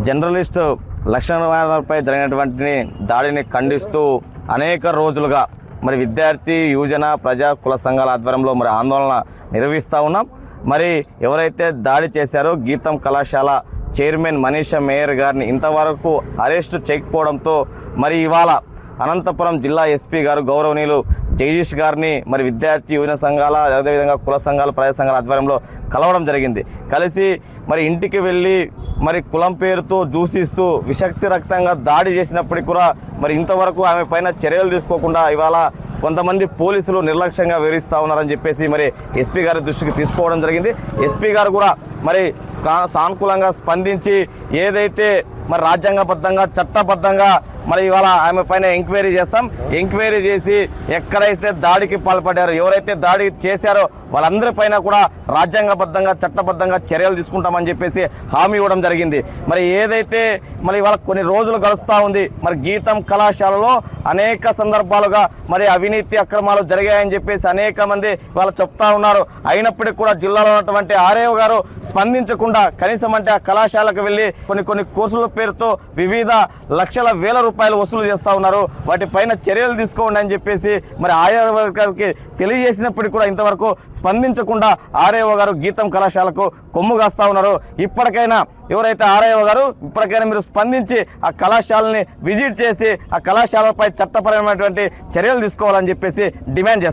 Journalist లక్ష్మణపై జరిగినటువంటి దాడిని ఖండిస్తూ అనేక రోజులుగా మరి విద్యార్థి యువజన ప్రజా కుల సంఘాల ఆధ్వర్యంలో మరి ఆందోళన నిర్వహిస్తూ ఉన్నాం. మరి ఎవరైతే దాడి చేశారో గీతం కళాశాల చైర్మన్ మనీషా మేయర్ గారిని ఇంతవరకు అరెస్టు చేయకపోవడంతో మరి ఇవాళ అనంతపురం జిల్లా ఎస్పీ గారు గౌరవనీయులు జగదీష్ గారిని మరి విద్యార్థి యువజన సంఘాల అదేవిధంగా కుల సంఘాల ప్రజా సంఘాల ఆధ్వర్యంలో కలవడం జరిగింది. కలిసి మరి ఇంటికి వెళ్ళి మరి కులం పేరుతో దూషిస్తూ విషక్తి రక్తంగా దాడి చేసినప్పటికీ కూడా మరి ఇంతవరకు ఆమె పైన చర్యలు తీసుకోకుండా ఇవాళ కొంతమంది పోలీసులు నిర్లక్ష్యంగా వివరిస్తూ ఉన్నారని చెప్పేసి మరి ఎస్పీ గారి దృష్టికి తీసుకోవడం జరిగింది. ఎస్పీ గారు కూడా మరి సానుకూలంగా స్పందించి ఏదైతే మరి రాజ్యాంగబద్ధంగా చట్టబద్ధంగా మరి ఇవాళ ఆమె పైన ఎంక్వైరీ చేస్తాం. ఎంక్వైరీ చేసి ఎక్కడైతే దాడికి పాల్పడ్డారో ఎవరైతే దాడి చేశారో వాళ్ళందరిపైన కూడా రాజ్యాంగబద్ధంగా చట్టబద్ధంగా చర్యలు తీసుకుంటామని చెప్పేసి హామీ ఇవ్వడం జరిగింది. మరి ఏదైతే మరి ఇవాళ కొన్ని రోజులు గడుస్తూ ఉంది మరి గీతం కళాశాలలో అనేక సందర్భాలుగా మరి అవినీతి అక్రమాలు జరిగాయని చెప్పేసి అనేక మంది ఇవాళ చెప్తా ఉన్నారు. అయినప్పటికీ కూడా జిల్లాలో ఉన్నటువంటి ఆర్ఏఓ గారు స్పందించకుండా కనీసం అంటే ఆ కళాశాలకు వెళ్ళి కొన్ని కోర్సుల పేరుతో వివిధ లక్షల వేల రూపాయలు వసూలు చేస్తూ ఉన్నారు. వాటిపైన చర్యలు తీసుకోండి అని చెప్పేసి మరి ఆర్ఏఓ గారికి తెలియజేసినప్పటికీ కూడా ఇంతవరకు స్పందించకుండా ఆర్ఏఓ గారు గీతం కళాశాలకు కొమ్ము కాస్తా ఉన్నారు. ఇప్పటికైనా ఎవరైతే ఆర్ఐఓ గారు ఇప్పటికైనా మీరు స్పందించి ఆ కళాశాలని విజిట్ చేసి ఆ కళాశాలపై చట్టపరమైనటువంటి చర్యలు తీసుకోవాలని చెప్పేసి డిమాండ్ చేస్తారు.